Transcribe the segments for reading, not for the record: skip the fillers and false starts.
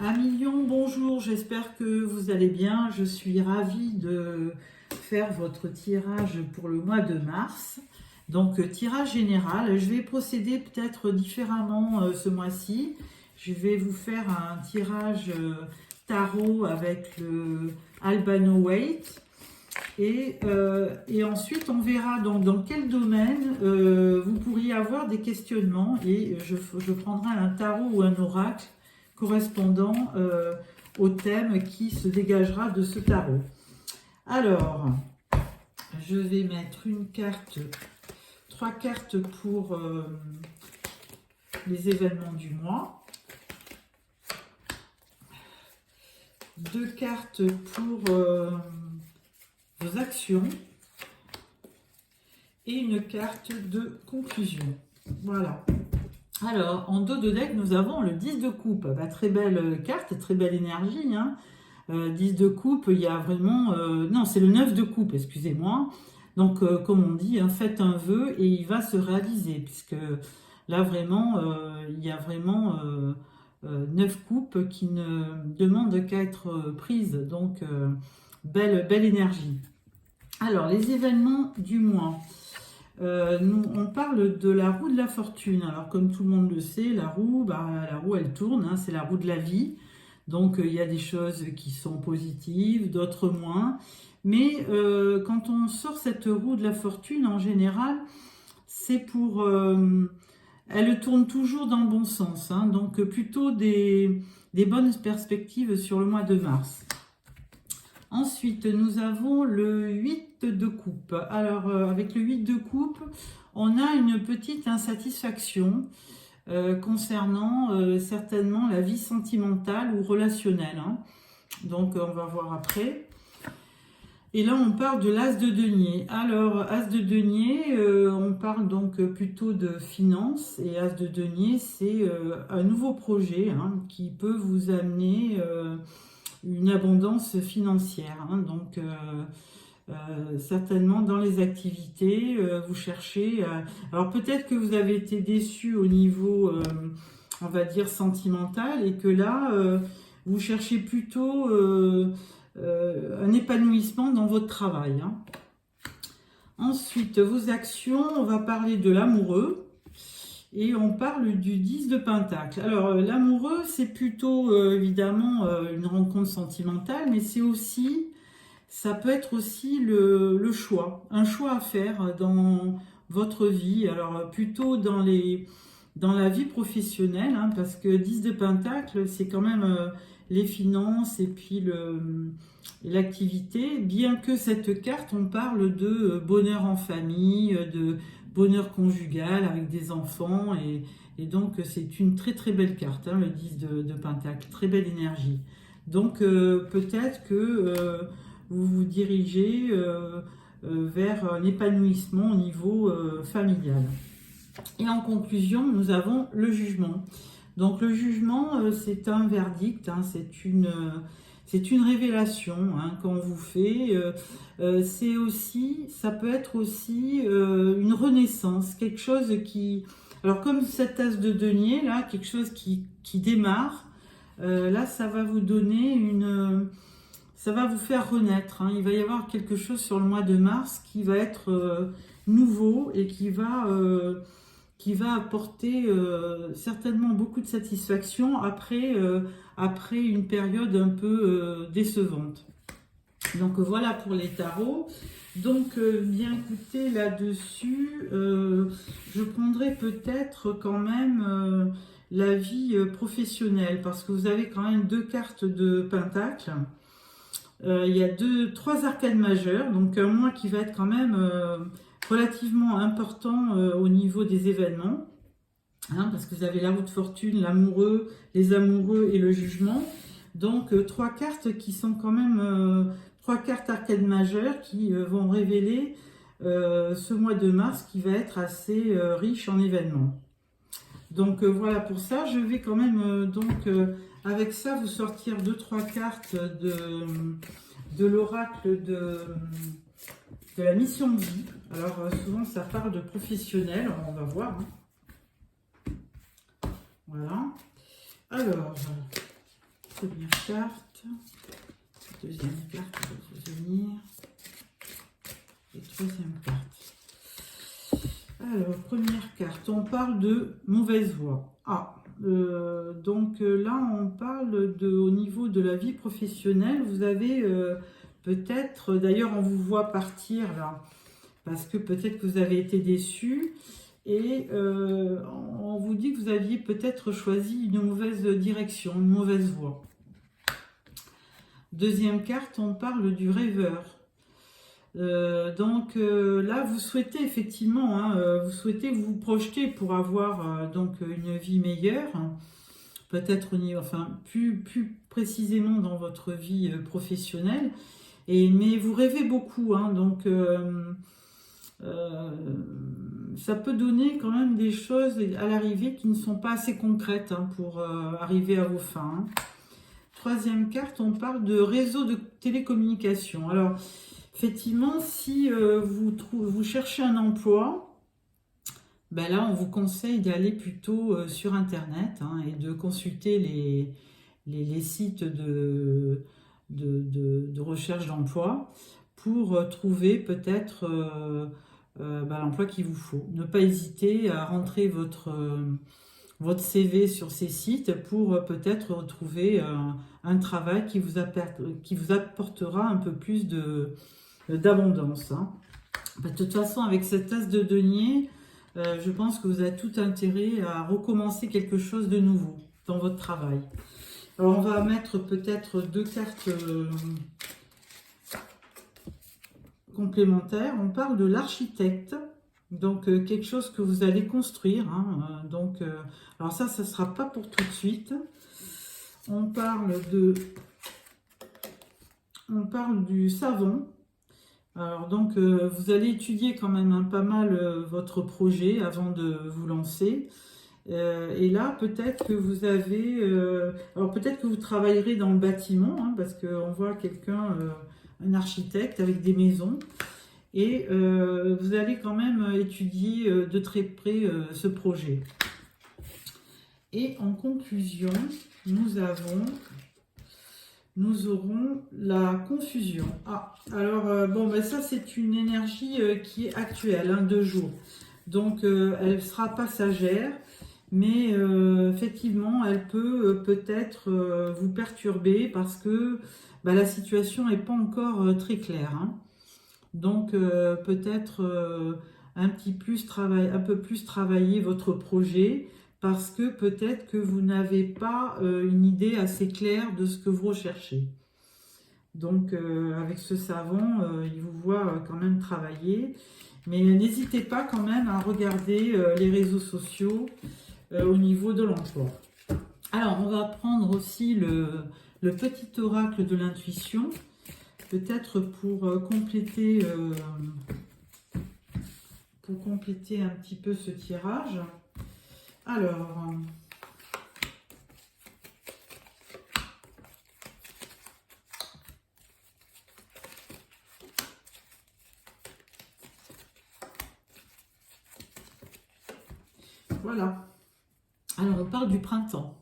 Un million, bonjour, j'espère que vous allez bien. Je suis ravie de faire votre tirage pour le mois de mars. Donc, tirage général. Je vais procéder peut-être différemment ce mois-ci. Je vais vous faire un tirage tarot avec le Albano Weight. Et ensuite, on verra dans quel domaine vous pourriez avoir des questionnements. Et je prendrai un tarot ou un oracle correspondant au thème qui se dégagera de ce tarot. Alors, je vais mettre une carte, 3 cartes pour les événements du mois, 2 cartes pour vos actions et une carte de conclusion. Voilà. Alors, en dos de deck, nous avons le 10 de coupe. Bah, très belle carte, très belle énergie. Hein. 10 de coupe, il y a vraiment... non, c'est le 9 de coupe, excusez-moi. Donc, comme on dit, hein, faites un vœu et il va se réaliser. Puisque là, vraiment, il y a vraiment 9 coupes qui ne demandent qu'à être prises. Donc, belle énergie. Alors, les événements du mois. On parle de la roue de la fortune. Alors, comme tout le monde le sait, la roue, elle tourne, hein, c'est la roue de la vie. Donc, il y a des choses qui sont positives, d'autres moins. Mais quand on sort cette roue de la fortune, en général, c'est pour... elle tourne toujours dans le bon sens. Hein, donc, plutôt des bonnes perspectives sur le mois de mars. Ensuite, nous avons le 8 de coupe. Alors, avec le 8 de coupe, on a une petite insatisfaction concernant certainement la vie sentimentale ou relationnelle. Hein. Donc, on va voir après. Et là, on parle de l'as de denier. Alors, as de denier, on parle donc plutôt de finances. Et as de denier, c'est un nouveau projet hein, qui peut vous amener... une abondance financière. Hein, donc, certainement dans les activités, vous cherchez... alors, peut-être que vous avez été déçu au niveau, on va dire, sentimental et que là, vous cherchez plutôt un épanouissement dans votre travail. Hein. Ensuite, vos actions, on va parler de l'amoureux. Et on parle du 10 de Pentacle. Alors, l'amoureux, c'est plutôt, évidemment, une rencontre sentimentale, mais c'est aussi, ça peut être aussi le choix. Un choix à faire dans votre vie. Alors, plutôt dans la vie professionnelle, hein, parce que 10 de Pentacle, c'est quand même les finances et puis l'activité. Bien que cette carte, on parle de bonheur en famille, de bonheur conjugal avec des enfants et donc c'est une très belle carte, hein, le 10 de Pentacle, très belle énergie. Donc peut-être que vous vous dirigez vers un épanouissement au niveau familial. Et en conclusion, nous avons le jugement. Donc le jugement, c'est un verdict, hein, c'est une révélation hein, qu'on vous fait. C'est aussi, ça peut être aussi une renaissance, quelque chose qui... Alors comme cette as de denier, là, quelque chose qui démarre, là, ça va vous donner ça va vous faire renaître. Hein. Il va y avoir quelque chose sur le mois de mars qui va être nouveau et qui va apporter certainement beaucoup de satisfaction après une période un peu décevante. Donc voilà pour les tarots. Donc bien écoutez là-dessus, je prendrai peut-être quand même la vie professionnelle parce que vous avez quand même 2 cartes de Pentacle. Il y a 3 arcades majeures, donc un mois qui va être quand même relativement important au niveau des événements. Hein, parce que vous avez la roue de fortune, l'amoureux, les amoureux et le jugement. Donc 3 cartes qui sont quand même 3 cartes arcades majeures qui vont révéler ce mois de mars qui va être assez riche en événements. Donc voilà pour ça. Je vais quand même avec ça vous sortir 2-3 cartes de l'oracle de la mission de vie. Alors souvent ça parle de professionnel, on va voir. Hein. Voilà. Alors, Première carte. Deuxième carte pour vous venir. Et troisième carte. Alors, première carte, on parle de mauvaise voie. Donc là, on parle au niveau de la vie professionnelle. Vous avez peut-être, d'ailleurs, on vous voit partir là, parce que peut-être que vous avez été déçu. Et on vous dit que vous aviez peut-être choisi une mauvaise direction, une mauvaise voie. Deuxième carte, on parle du rêveur. Là, vous souhaitez effectivement, vous souhaitez vous projeter pour avoir donc une vie meilleure, peut-être plus précisément dans votre vie professionnelle. Mais vous rêvez beaucoup, ça peut donner quand même des choses à l'arrivée qui ne sont pas assez concrètes pour arriver à vos fins. Troisième carte, on parle de réseau de télécommunication. Alors, effectivement, si vous cherchez un emploi, ben là, on vous conseille d'aller plutôt sur Internet et de consulter les sites de recherche d'emploi pour trouver peut-être l'emploi qu'il vous faut. Ne pas hésiter à rentrer votre CV sur ces sites pour peut-être retrouver un travail qui vous apportera un peu plus d'abondance. De toute façon, avec cette as de denier, je pense que vous avez tout intérêt à recommencer quelque chose de nouveau dans votre travail. Alors, on va mettre peut-être deux cartes complémentaires. On parle de l'architecte. Donc, quelque chose que vous allez construire. Alors ça ne sera pas pour tout de suite. On parle du savon. Alors, donc, vous allez étudier quand même pas mal votre projet avant de vous lancer. Et là, peut-être que vous avez... alors, peut-être que vous travaillerez dans le bâtiment, parce qu'on voit quelqu'un, un architecte avec des maisons. Et vous allez quand même étudier de très près ce projet. Et en conclusion, nous aurons la confusion. Ça c'est une énergie qui est actuelle, de jour. Donc elle sera passagère, mais effectivement elle peut peut-être vous perturber parce que la situation n'est pas encore très claire. Donc peut-être un peu plus travailler votre projet parce que peut-être que vous n'avez pas une idée assez claire de ce que vous recherchez. Donc avec ce savon, il vous voit quand même travailler. Mais n'hésitez pas quand même à regarder les réseaux sociaux au niveau de l'emploi. Alors on va prendre aussi le petit oracle de l'intuition. Peut-être pour compléter un petit peu ce tirage. Alors, voilà. Alors, on parle du printemps.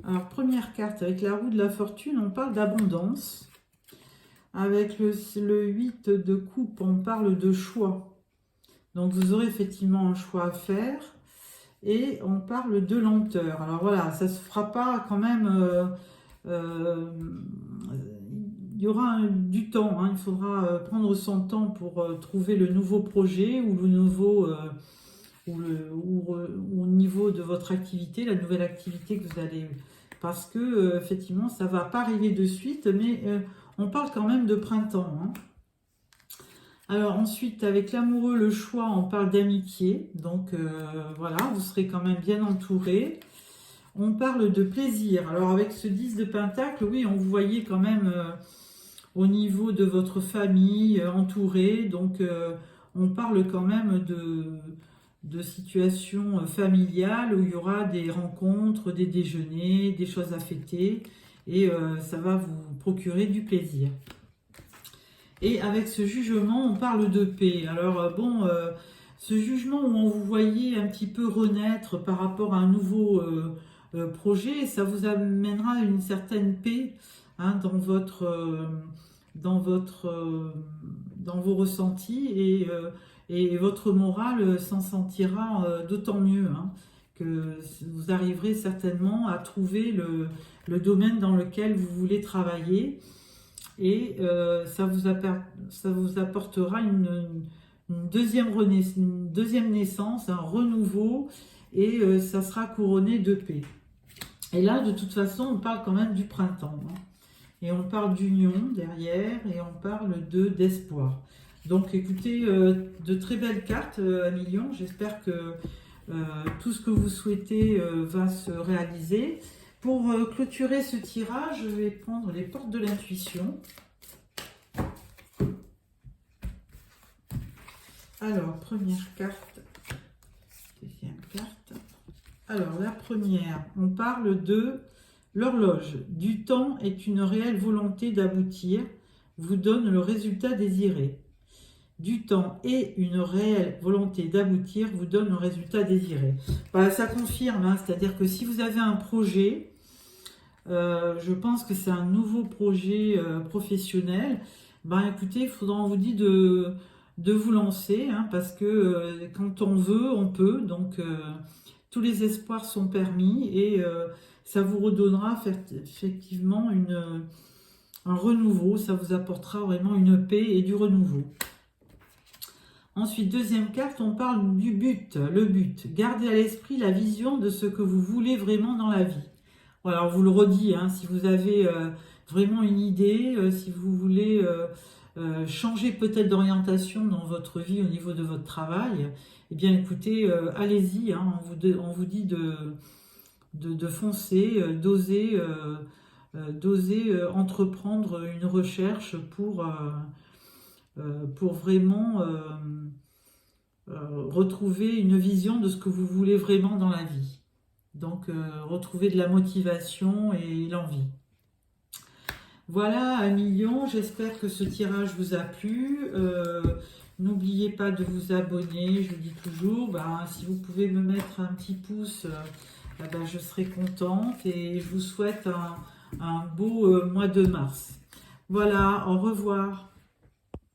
Alors, première carte, avec la roue de la fortune, on parle d'abondance. Avec le 8 de coupe, on parle de choix. Donc, vous aurez effectivement un choix à faire. Et on parle de lenteur. Alors, voilà, ça ne se fera pas quand même... il y aura du temps. Il faudra prendre son temps pour trouver le nouveau projet ou le nouveau... au niveau de votre activité, la nouvelle activité que vous allez... Parce que, effectivement, ça ne va pas arriver de suite, mais on parle quand même de printemps. Alors, ensuite, avec l'amoureux, le choix, on parle d'amitié. Donc, voilà, vous serez quand même bien entouré. On parle de plaisir. Alors, avec ce 10 de pentacle, oui, on vous voyait quand même au niveau de votre famille, entouré. Donc, on parle quand même de situations familiales où il y aura des rencontres, des déjeuners, des choses à fêter et ça va vous procurer du plaisir. Et avec ce jugement, on parle de paix. Alors ce jugement où on vous voyait un petit peu renaître par rapport à un projet et ça vous amènera une certaine paix hein, dans vos ressentis et votre morale s'en sentira d'autant mieux hein, que vous arriverez certainement à trouver le domaine dans lequel vous voulez travailler et ça vous apportera une deuxième naissance, un renouveau et ça sera couronné de paix. Et là, de toute façon, on parle quand même du printemps. Hein. Et on parle d'union derrière et on parle d'espoir. Donc écoutez, de très belles cartes à millions. J'espère que tout ce que vous souhaitez va se réaliser. Pour clôturer ce tirage, je vais prendre les portes de l'intuition. Alors, première carte, deuxième carte. Alors, la première, on parle de l'horloge. Du temps est une réelle volonté d'aboutir, vous donne le résultat désiré. Du temps et une réelle volonté d'aboutir vous donne le résultat désiré. Bah, ça confirme, hein, c'est-à-dire que si vous avez un projet, je pense que c'est un nouveau projet professionnel, bah, écoutez, il faudra, on vous dit de vous lancer, hein, parce que quand on veut, on peut, donc tous les espoirs sont permis et ça vous redonnera effectivement un renouveau, ça vous apportera vraiment une paix et du renouveau. Ensuite, deuxième carte, on parle du but, le but. Gardez à l'esprit la vision de ce que vous voulez vraiment dans la vie. Voilà, alors vous le redis, hein, si vous avez vraiment une idée, si vous voulez changer peut-être d'orientation dans votre vie au niveau de votre travail, eh bien écoutez, allez-y, hein, on vous dit de foncer, d'oser entreprendre une recherche pour vraiment retrouver une vision de ce que vous voulez vraiment dans la vie. Donc, retrouver de la motivation et l'envie. Voilà, 1 million. J'espère que ce tirage vous a plu. N'oubliez pas de vous abonner. Je vous dis toujours, si vous pouvez me mettre un petit pouce, je serai contente. Et je vous souhaite un beau mois de mars. Voilà, au revoir.